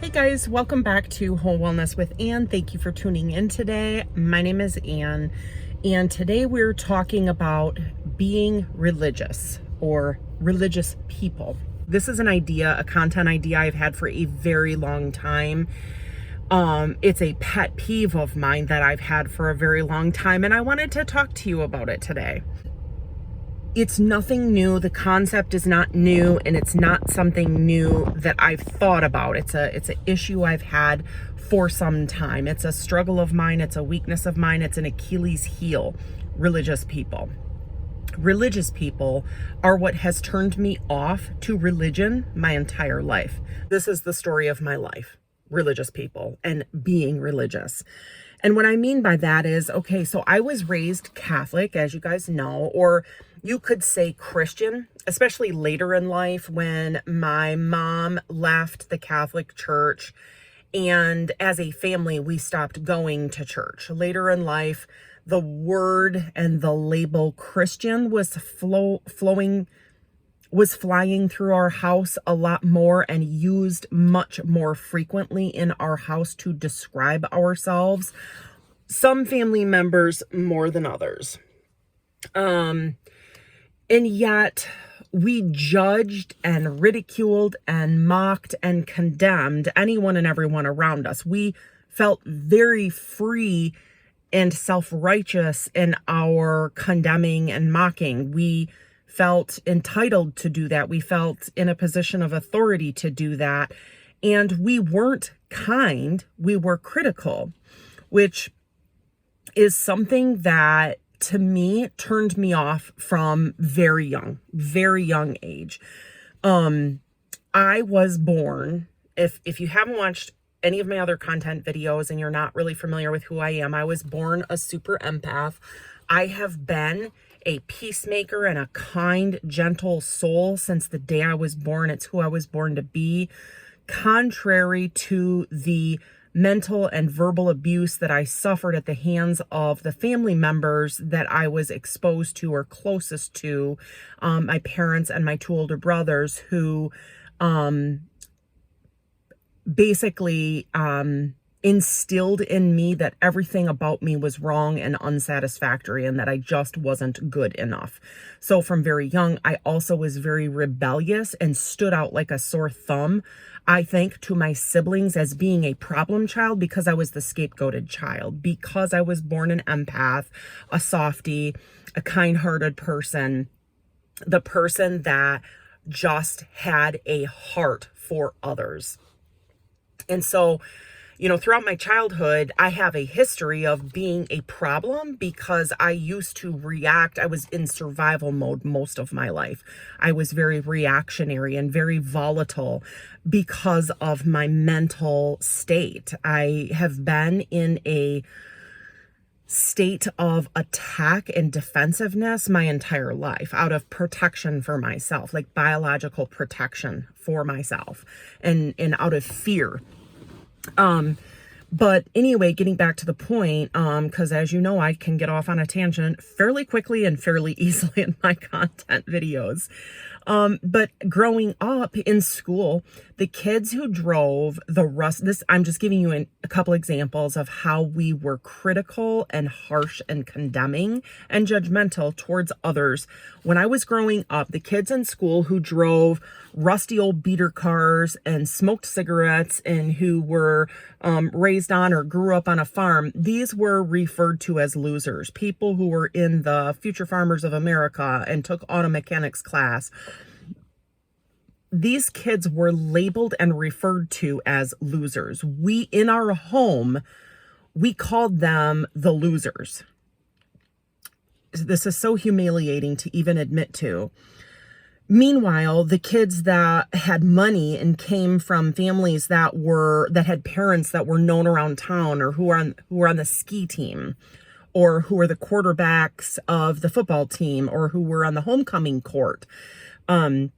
Hey guys, welcome back to Whole Wellness with Ann. Thank you for tuning in today. My name is Ann, and today we're talking about being religious or religious people. This is an idea, a content idea I've had for a very long time. It's a pet peeve of mine that I've had for a very long time, and I wanted to talk to you about it today. It's nothing new. The concept is not new, and it's not something new that I've thought about. It's an issue I've had for some time. It's a struggle of mine. It's a weakness of mine. It's an Achilles heel. Religious people. Religious people are what has turned me off to religion my entire life. This is the story of my life. Religious people and being religious. And what I mean by that is, okay, so I was raised Catholic, as you guys know, or you could say Christian, especially later in life when my mom left the Catholic Church. And as a family, we stopped going to church. Later in life, the word and the label Christian was flying through our house a lot more and used much more frequently in our house to describe ourselves. Some family members more than others. And yet we judged and ridiculed and mocked and condemned anyone and everyone around us. We felt very free and self-righteous in our condemning and mocking. We felt entitled to do that. We felt in a position of authority to do that. And we weren't kind, we were critical, which is something that to me turned me off from very young age. I was born, if you haven't watched any of my other content videos and you're not really familiar with who I am, I was born a super empath. I have been a peacemaker and a kind, gentle soul since the day I was born. It's who I was born to be. Contrary to the mental and verbal abuse that I suffered at the hands of the family members that I was exposed to or closest to, my parents and my two older brothers, who basically instilled in me that everything about me was wrong and unsatisfactory and that I just wasn't good enough. So from very young, I also was very rebellious and stood out like a sore thumb, I think, to my siblings as being a problem child because I was the scapegoated child, because I was born an empath, a softie, a kind-hearted person, the person that just had a heart for others. And so, throughout my childhood, I have a history of being a problem because I used to react. I was in survival mode most of my life. I was very reactionary and very volatile because of my mental state. I have been in a state of attack and defensiveness my entire life, out of protection for myself, like biological protection for myself, and out of fear. But anyway, getting back to the point, because as you know, I can get off on a tangent fairly quickly and fairly easily in my content videos. But growing up in school, the kids who drove I'm just giving you a couple examples of how we were critical and harsh and condemning and judgmental towards others. When I was growing up, the kids in school who drove rusty old beater cars and smoked cigarettes and who were raised on or grew up on a farm, these were referred to as losers. People who were in the Future Farmers of America and took auto mechanics class. These kids were labeled and referred to as losers. In our home, we called them the losers. This is so humiliating to even admit to. Meanwhile, the kids that had money and came from families that had parents that were known around town, or who were on the ski team, or who were the quarterbacks of the football team, or who were on the homecoming court, and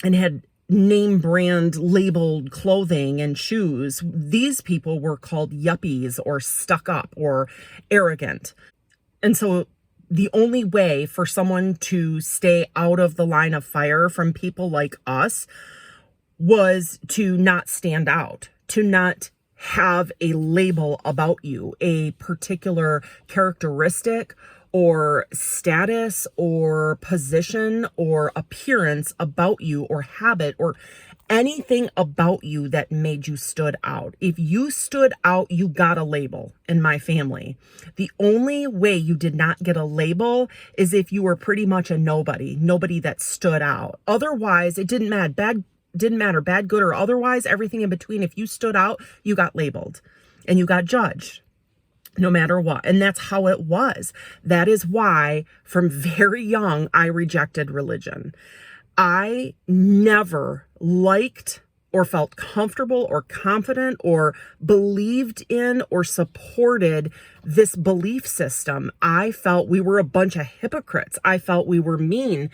had name brand labeled clothing and shoes, these people were called yuppies or stuck up or arrogant. And so the only way for someone to stay out of the line of fire from people like us was to not stand out, to not have a label about you, a particular characteristic or status or position or appearance about you or habit or anything about you that made you stood out. If you stood out, you got a label in my family. The only way you did not get a label is if you were pretty much a nobody that stood out. Otherwise, it didn't matter. Bad, good, or otherwise, everything in between. If you stood out, you got labeled and you got judged no matter what. And that's how it was. That is why from very young, I rejected religion. I never liked or felt comfortable or confident or believed in or supported this belief system. I felt we were a bunch of hypocrites. I felt we were mean.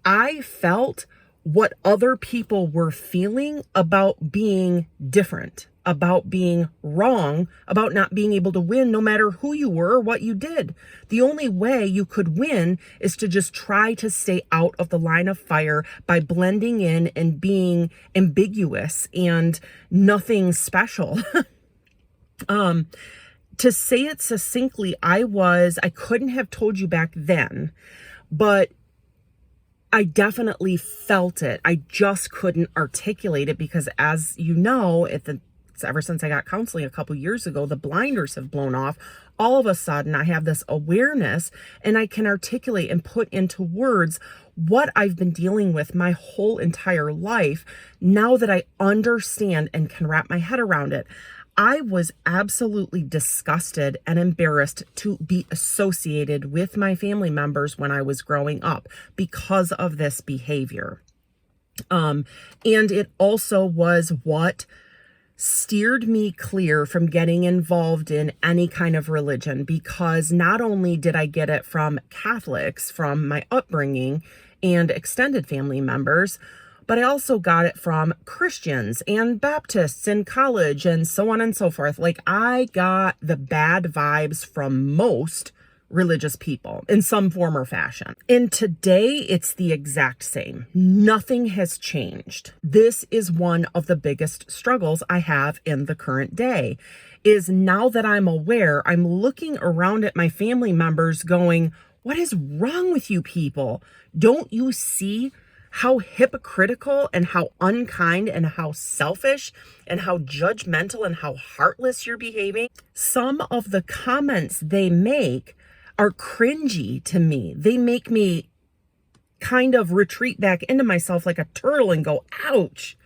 I felt what other people were feeling about being different, about being wrong, about not being able to win no matter who you were or what you did. The only way you could win is to just try to stay out of the line of fire by blending in and being ambiguous and nothing special. To say it succinctly, I couldn't have told you back then, but I definitely felt it. I just couldn't articulate it because, as you know, ever since I got counseling a couple years ago, the blinders have blown off. All of a sudden, I have this awareness and I can articulate and put into words what I've been dealing with my whole entire life now that I understand and can wrap my head around it. I was absolutely disgusted and embarrassed to be associated with my family members when I was growing up because of this behavior. And it also was what steered me clear from getting involved in any kind of religion, because not only did I get it from Catholics, from my upbringing and extended family members, but I also got it from Christians and Baptists in college and so on and so forth. Like, I got the bad vibes from most religious people in some form or fashion. And today it's the exact same. Nothing has changed. This is one of the biggest struggles I have in the current day, is now that I'm aware, I'm looking around at my family members going, what is wrong with you people? Don't you see how hypocritical and how unkind and how selfish and how judgmental and how heartless you're behaving? Some of the comments they make are cringy to me. They make me kind of retreat back into myself like a turtle and go, ouch.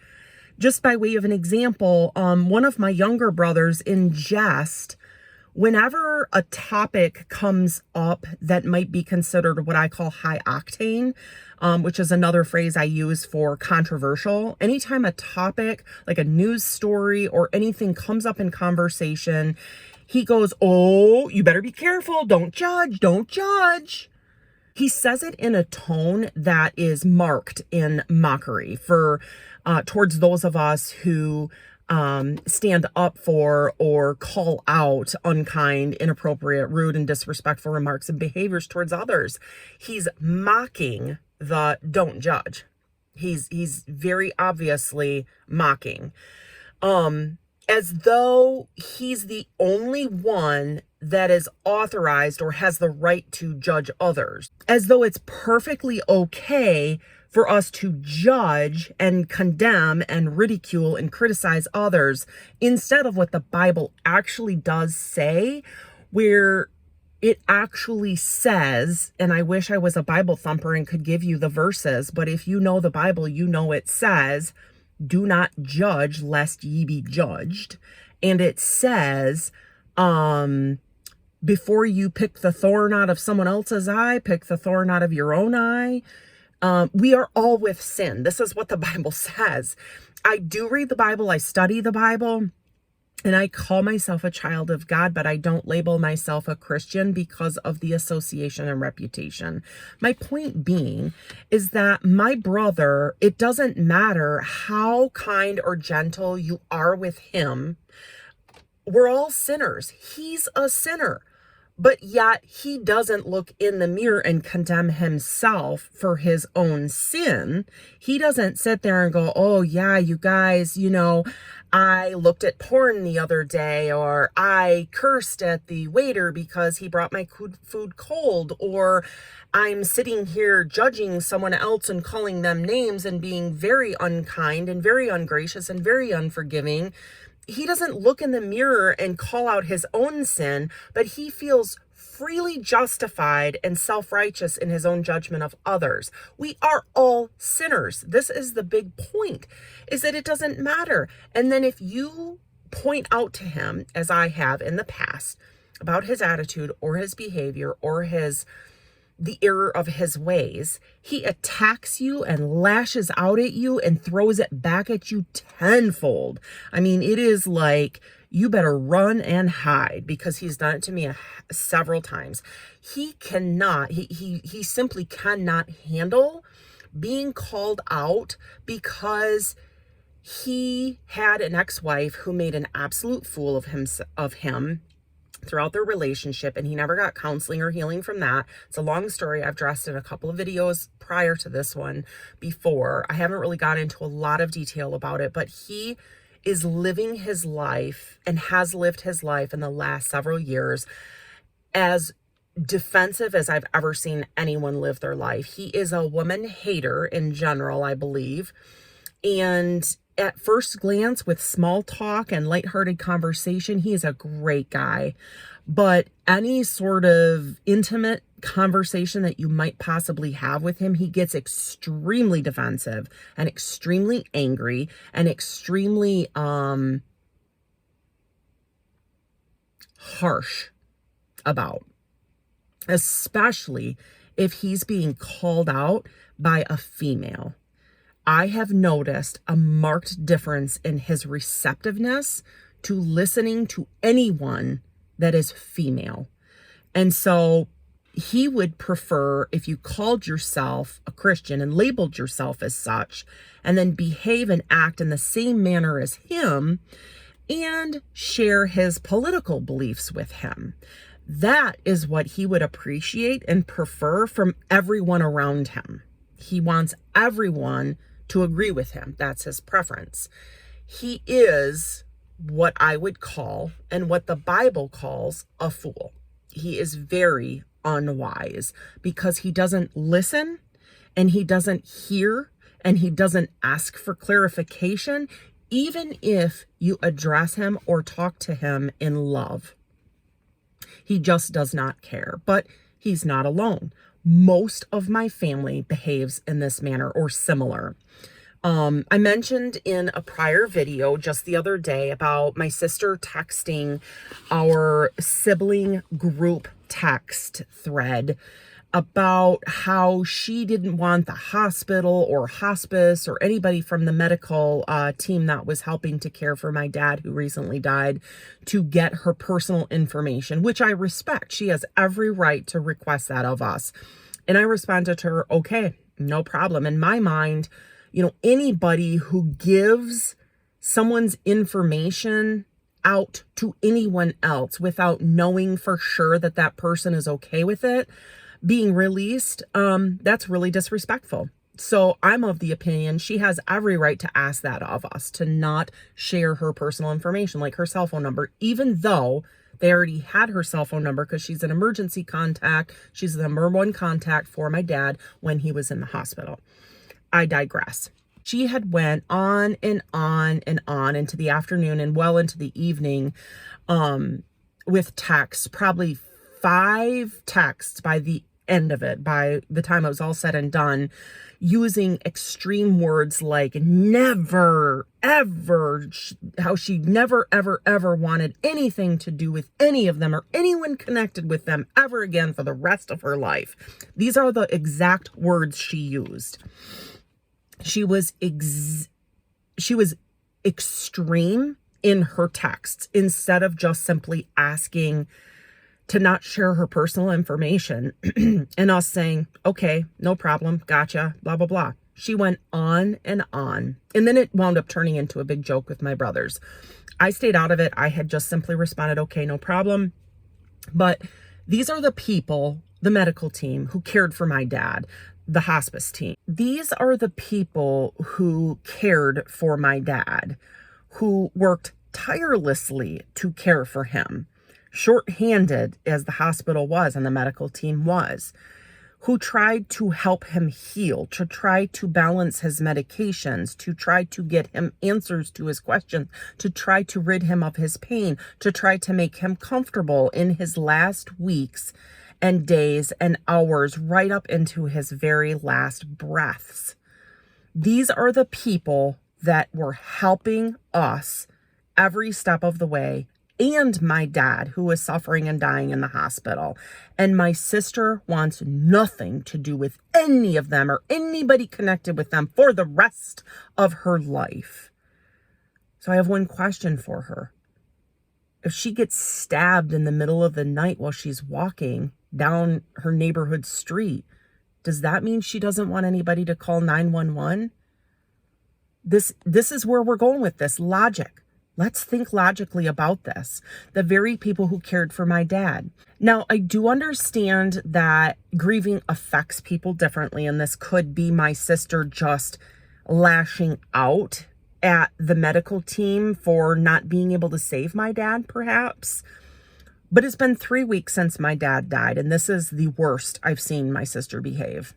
Just by way of an example, one of my younger brothers, in jest, whenever a topic comes up that might be considered what I call high octane, which is another phrase I use for controversial. Anytime a topic like a news story or anything comes up in conversation, he goes, oh, you better be careful. Don't judge. Don't judge. He says it in a tone that is marked in mockery for towards those of us who stand up for or call out unkind, inappropriate, rude, and disrespectful remarks and behaviors towards others. He's mocking the don't judge. He's very obviously mocking. As though he's the only one that is authorized or has the right to judge others. As though it's perfectly okay for us to judge and condemn and ridicule and criticize others, instead of what the Bible actually does say, where it actually says, and I wish I was a Bible thumper and could give you the verses, but if you know the Bible, you know it says, do not judge lest ye be judged. And it says, before you pick the thorn out of someone else's eye, pick the thorn out of your own eye. We are all with sin. This is what the Bible says. I do read the Bible. I study the Bible. And I call myself a child of God, but I don't label myself a Christian because of the association and reputation. My point being is that my brother, it doesn't matter how kind or gentle you are with him. We're all sinners. He's a sinner. But yet he doesn't look in the mirror and condemn himself for his own sin. He doesn't sit there and go, oh yeah, you guys, I looked at porn the other day, or I cursed at the waiter because he brought my food cold, or I'm sitting here judging someone else and calling them names and being very unkind and very ungracious and very unforgiving. He doesn't look in the mirror and call out his own sin, but he feels freely justified and self-righteous in his own judgment of others. We are all sinners. This is the big point, is that it doesn't matter. And then if you point out to him, as I have in the past, about his attitude or his behavior or the error of his ways, he attacks you and lashes out at you and throws it back at you tenfold. I mean, it is like, you better run and hide, because he's done it to me several times. He simply cannot handle being called out, because he had an ex-wife who made an absolute fool of him throughout their relationship, and he never got counseling or healing from that. It's a long story. I've addressed in a couple of videos prior to this one before. I haven't really got into a lot of detail about it, but he is living his life and has lived his life in the last several years as defensive as I've ever seen anyone live their life. He is a woman hater in general, I believe. And at first glance, with small talk and lighthearted conversation, he is a great guy. But any sort of intimate conversation that you might possibly have with him, he gets extremely defensive and extremely angry and extremely harsh about, especially if he's being called out by a female. I have noticed a marked difference in his receptiveness to listening to anyone that is female. And so he would prefer if you called yourself a Christian and labeled yourself as such, and then behave and act in the same manner as him and share his political beliefs with him. That is what he would appreciate and prefer from everyone around him. He wants everyone to agree with him. That's his preference. He is what I would call, and what the Bible calls, a fool. He is very unwise, because he doesn't listen, and he doesn't hear, and he doesn't ask for clarification, even if you address him or talk to him in love. He just does not care. But he's not alone. Most of my family behaves in this manner or similar. I mentioned in a prior video just the other day about my sister texting our sibling group text thread about how she didn't want the hospital or hospice or anybody from the medical team that was helping to care for my dad, who recently died, to get her personal information, which I respect. She has every right to request that of us. And I responded to her, okay, no problem. In my mind, anybody who gives someone's information out to anyone else without knowing for sure that that person is okay with it being released, that's really disrespectful. So I'm of the opinion she has every right to ask that of us, to not share her personal information, like her cell phone number, even though they already had her cell phone number, because she's an emergency contact. She's the number one contact for my dad when he was in the hospital. I digress. She had went on and on and on into the afternoon and well into the evening with texts, probably 5 texts by the end of it, by the time it was all said and done, using extreme words like never, ever, how she never, ever, ever wanted anything to do with any of them or anyone connected with them ever again for the rest of her life. These are the exact words she used. She was extreme in her texts, instead of just simply asking to not share her personal information and us saying, okay, no problem, gotcha, blah, blah, blah. She went on. And then it wound up turning into a big joke with my brothers. I stayed out of it. I had just simply responded, okay, no problem. But these are the people, the medical team who cared for my dad, the hospice team. These are the people who cared for my dad, who worked tirelessly to care for him, shorthanded as the hospital was and the medical team was, who tried to help him heal, to try to balance his medications, to try to get him answers to his questions, to try to rid him of his pain, to try to make him comfortable in his last weeks and days and hours, right up into his very last breaths. These are the people that were helping us every step of the way, and my dad, who was suffering and dying in the hospital. And my sister wants nothing to do with any of them or anybody connected with them for the rest of her life. So I have one question for her. If she gets stabbed in the middle of the night while she's walking down her neighborhood street, does that mean she doesn't want anybody to call 911? This is where we're going with this logic. Let's think logically about this. The very people who cared for my dad. Now, I do understand that grieving affects people differently, and this could be my sister just lashing out at the medical team for not being able to save my dad, perhaps. But it's been 3 weeks since my dad died, and this is the worst I've seen my sister behave.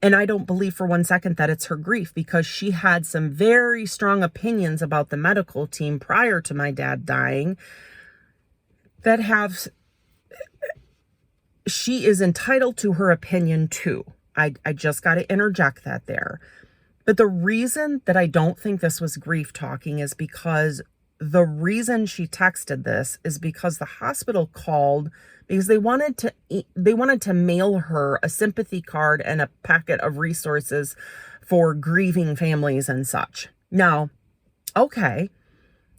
And I don't believe for 1 second that it's her grief, because she had some very strong opinions about the medical team prior to my dad dying that have, she is entitled to her opinion too. I just got to interject that there. But the reason that I don't think this was grief talking is because the reason she texted this is because the hospital called because they wanted to mail her a sympathy card and a packet of resources for grieving families and such. Now, okay,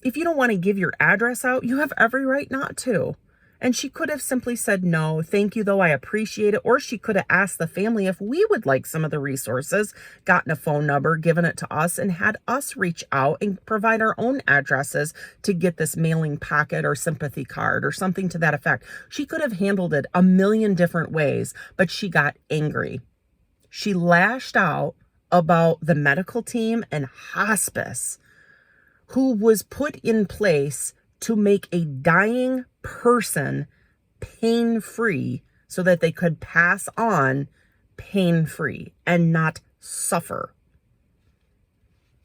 if you don't want to give your address out, you have every right not to. And she could have simply said, no, thank you, though, I appreciate it. Or she could have asked the family if we would like some of the resources, gotten a phone number, given it to us, and had us reach out and provide our own addresses to get this mailing packet or sympathy card or something to that effect. She could have handled it a million different ways, but she got angry. She lashed out about the medical team and hospice, who was put in place to make a dying person pain-free so that they could pass on pain-free and not suffer.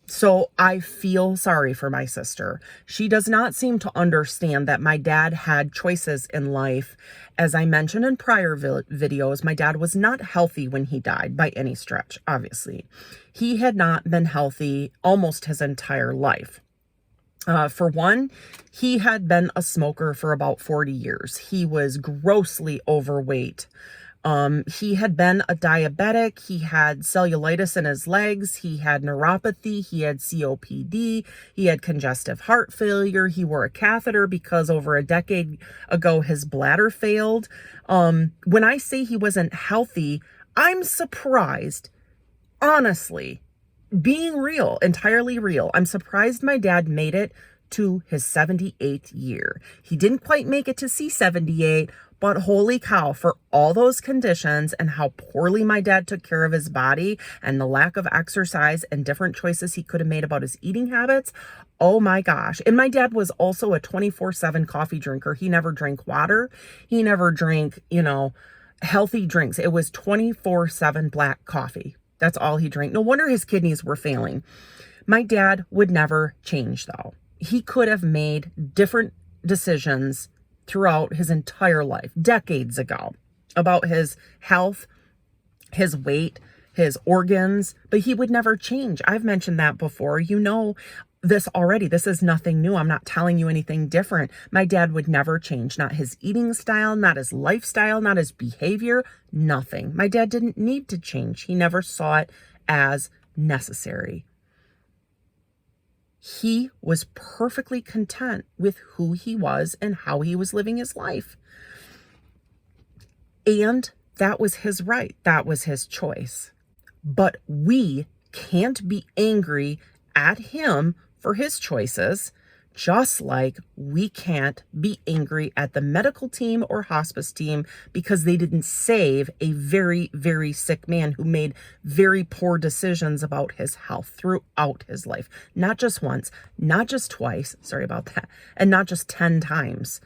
So I feel sorry for my sister. She does not seem to understand that my dad had choices in life. As I mentioned in prior videos, my dad was not healthy when he died by any stretch, obviously. He had not been healthy almost his entire life. For one, he had been a smoker for about 40 years. He was grossly overweight. He had been a diabetic. He had cellulitis in his legs. He had neuropathy. He had COPD. He had congestive heart failure. He wore a catheter because over a decade ago, his bladder failed. When I say he wasn't healthy, I'm surprised, honestly. Being real, entirely real, I'm surprised my dad made it to his 78th year. He didn't quite make it to see 78, but holy cow, for all those conditions and how poorly my dad took care of his body and the lack of exercise and different choices he could have made about his eating habits, oh my gosh. And my dad was also a 24/7 coffee drinker. He never drank water. He never drank, healthy drinks. It was 24/7 black coffee. That's all he drank. No wonder his kidneys were failing. My dad would never change, though. He could have made different decisions throughout his entire life, decades ago, about his health, his weight, his organs, but he would never change. I've mentioned that before. You know this already. This is nothing new. I'm not telling you anything different. My dad would never change. Not his eating style, not his lifestyle, not his behavior, nothing. My dad didn't need to change. He never saw it as necessary. He was perfectly content with who he was and how he was living his life. And that was his right. That was his choice. But we can't be angry at him for his choices Just like we can't be angry at the medical team or hospice team because they didn't save a very, very sick man who made very poor decisions about his health throughout his life. Not just once, not just twice, sorry about that, and not just 10 times.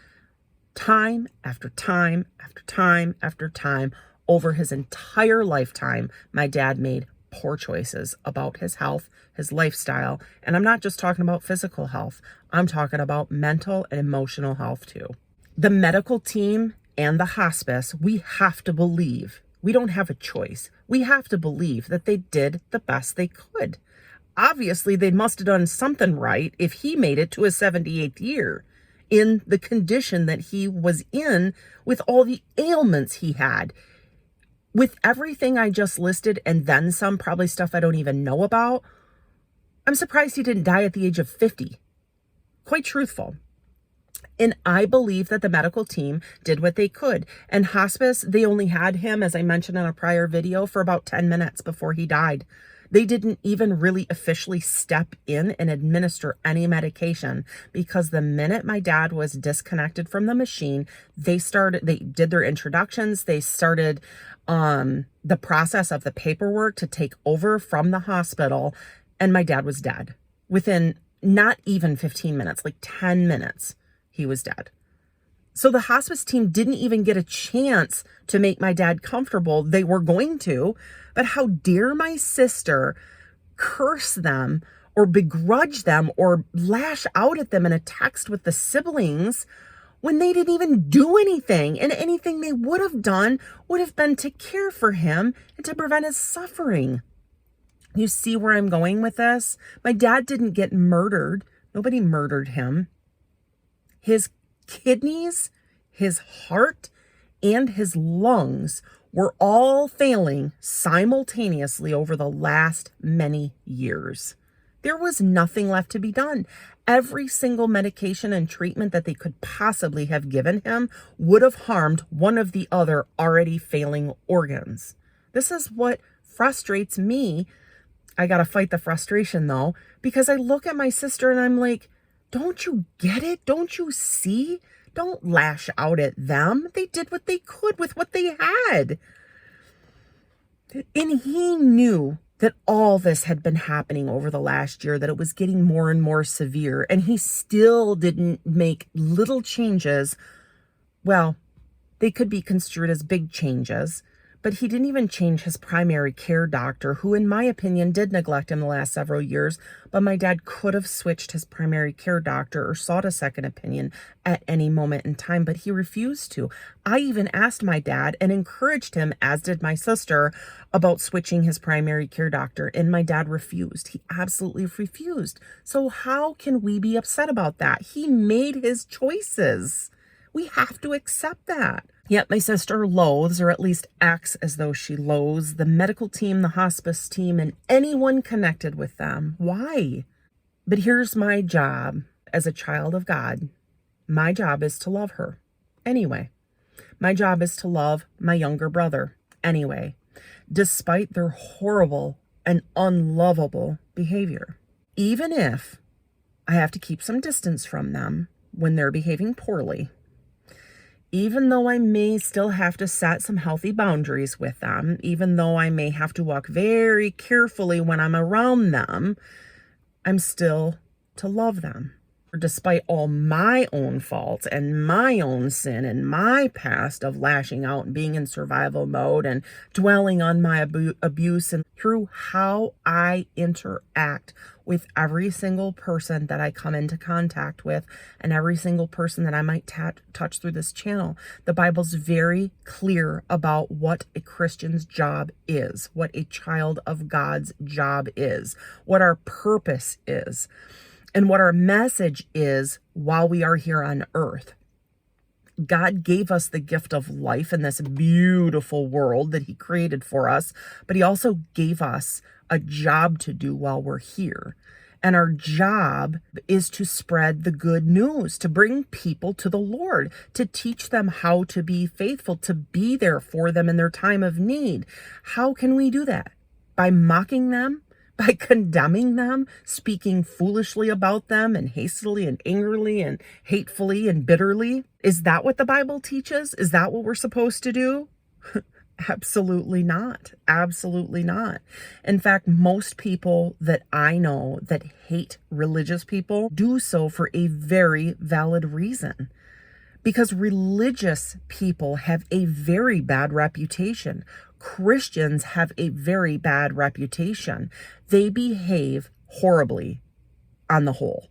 Time after time after time after time over his entire lifetime, my dad made poor choices about his health, his lifestyle, and I'm not just talking about physical health. I'm talking about mental and emotional health too. The medical team and the hospice, we have to believe, we don't have a choice. We have to believe that they did the best they could. Obviously, they must have done something right if he made it to his 78th year in the condition that he was in with all the ailments he had. With everything I just listed and then some, probably stuff I don't even know about, I'm surprised he didn't die at the age of 50. Quite truthful. And I believe that the medical team did what they could. And hospice, they only had him, as I mentioned in a prior video, for about 10 minutes before he died. They didn't even really officially step in and administer any medication because the minute my dad was disconnected from the machine, they did their introductions. They started the process of the paperwork to take over from the hospital, and my dad was dead. Within not even 15 minutes, like 10 minutes, he was dead. So the hospice team didn't even get a chance to make my dad comfortable. They were going to, but how dare my sister curse them or begrudge them or lash out at them in a text with the siblings when they didn't even do anything, and anything they would have done would have been to care for him and to prevent his suffering. You see where I'm going with this? My dad didn't get murdered. Nobody murdered him. His kidneys, his heart, and his lungs were all failing simultaneously over the last many years. There was nothing left to be done. Every single medication and treatment that they could possibly have given him would have harmed one of the other already failing organs. This is what frustrates me. I got to fight the frustration though, because I look at my sister and I'm like, don't you get it? Don't you see? Don't lash out at them. They did what they could with what they had. And he knew that all this had been happening over the last year, that it was getting more and more severe, and he still didn't make little changes. Well, they could be construed as big changes, but he didn't even change his primary care doctor, who in my opinion did neglect him the last several years, but my dad could have switched his primary care doctor or sought a second opinion at any moment in time, but he refused to. I even asked my dad and encouraged him, as did my sister, about switching his primary care doctor, and my dad refused. He absolutely refused. So how can we be upset about that? He made his choices. We have to accept that. Yet my sister loathes, or at least acts as though she loathes, the medical team, the hospice team, and anyone connected with them. Why? But here's my job as a child of God. My job is to love her anyway. My job is to love my younger brother anyway, despite their horrible and unlovable behavior. Even if I have to keep some distance from them when they're behaving poorly, even though I may still have to set some healthy boundaries with them, even though I may have to walk very carefully when I'm around them, I'm still to love them. Despite all my own faults and my own sin and my past of lashing out and being in survival mode and dwelling on my abuse, and through how I interact with every single person that I come into contact with and every single person that I might touch through this channel, the Bible's very clear about what a Christian's job is, what a child of God's job is, what our purpose is, and what our message is while we are here on earth. God gave us the gift of life in this beautiful world that he created for us, but he also gave us a job to do while we're here. And our job is to spread the good news, to bring people to the Lord, to teach them how to be faithful, to be there for them in their time of need. How can we do that? By mocking them? by condemning them, speaking foolishly about them, and hastily and angrily and hatefully and bitterly? Is that what the Bible teaches? Is that what we're supposed to do? Absolutely not. Absolutely not. In fact, most people that I know that hate religious people do so for a very valid reason. Because religious people have a very bad reputation. Christians have a very bad reputation. They behave horribly on the whole.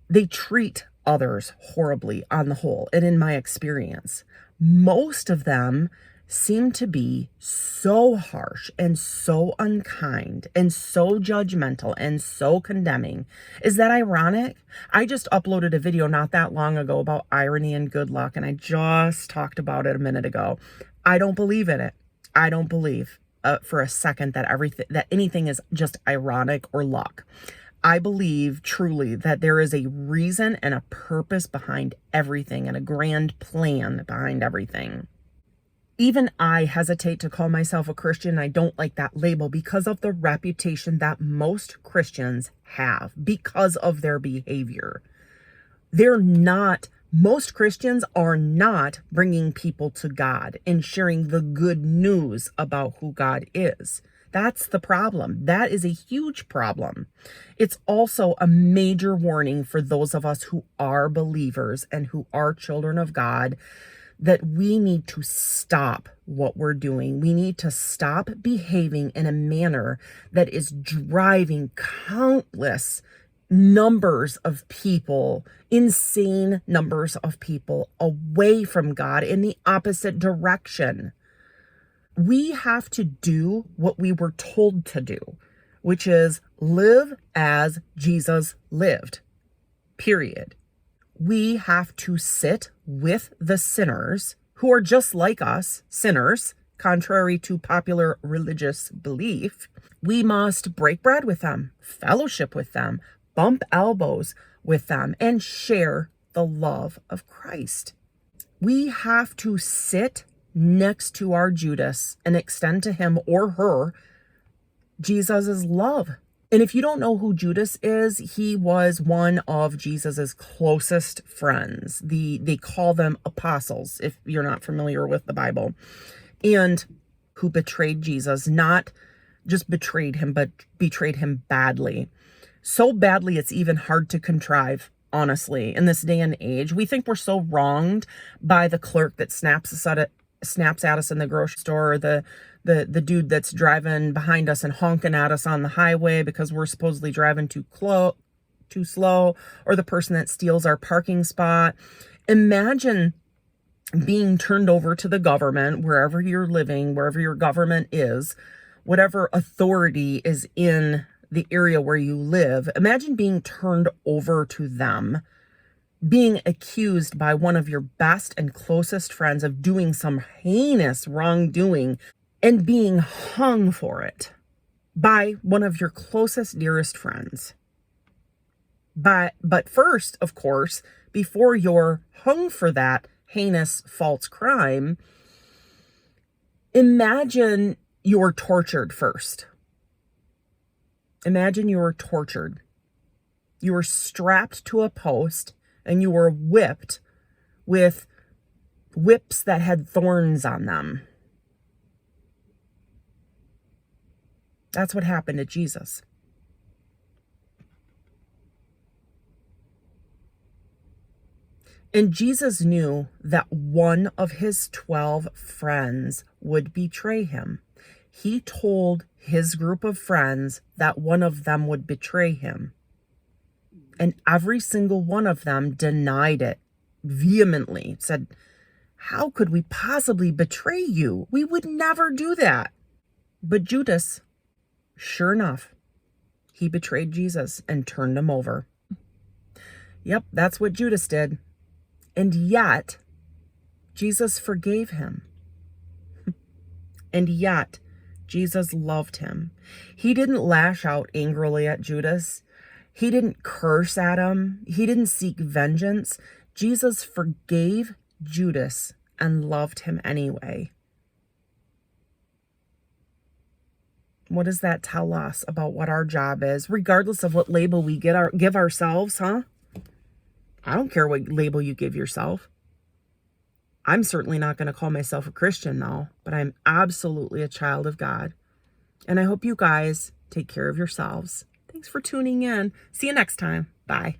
They treat others horribly on the whole. And in my experience, most of them seem to be so harsh and so unkind and so judgmental and so condemning. Is that ironic? I just uploaded a video not that long ago about irony and good luck, and I just talked about it a minute ago. I don't believe in it. I don't believe for a second that anything is just ironic or luck. I believe truly that there is a reason and a purpose behind everything and a grand plan behind everything. Even I hesitate to call myself a Christian. I don't like that label because of the reputation that most Christians have because of their behavior. Most Christians are not bringing people to God and sharing the good news about who God is. That's the problem. That is a huge problem. It's also a major warning for those of us who are believers and who are children of God, that we need to stop what we're doing. We need to stop behaving in a manner that is driving countless numbers of people, insane numbers of people, away from God in the opposite direction. We have to do what we were told to do, which is live as Jesus lived, period. We have to sit with the sinners who are just like us, sinners, contrary to popular religious belief. We must break bread with them, fellowship with them, bump elbows with them, and share the love of Christ. We have to sit next to our Judas and extend to him or her Jesus's love. And if you don't know who Judas is, he was one of Jesus's closest friends. They call them apostles, if you're not familiar with the Bible, and who betrayed Jesus, not just betrayed him, but betrayed him badly. So badly, it's even hard to contrive, honestly, in this day and age. We think we're so wronged by the clerk that snaps at us in the grocery store, or the dude that's driving behind us and honking at us on the highway because we're supposedly driving too slow, or the person that steals our parking spot. Imagine being turned over to the government, wherever you're living, wherever your government is, whatever authority is in the area where you live. Imagine being turned over to them, being accused by one of your best and closest friends of doing some heinous wrongdoing and being hung for it by one of your closest, dearest friends. But first, of course, before you're hung for that heinous false crime, imagine you're tortured first. Imagine you were tortured. You were strapped to a post and you were whipped with whips that had thorns on them. That's what happened to Jesus. And Jesus knew that one of his 12 friends would betray him. He told his group of friends that one of them would betray him. And every single one of them denied it vehemently, said, "How could we possibly betray you? We would never do that." But Judas, sure enough, he betrayed Jesus and turned him over. Yep, that's what Judas did. And yet, Jesus forgave him. And yet, Jesus loved him. He didn't lash out angrily at Judas. He didn't curse at him. He didn't seek vengeance. Jesus forgave Judas and loved him anyway. What does that tell us about what our job is, regardless of what label we give ourselves, huh? I don't care what label you give yourself. I'm certainly not going to call myself a Christian, though, but I'm absolutely a child of God. And I hope you guys take care of yourselves. Thanks for tuning in. See you next time. Bye.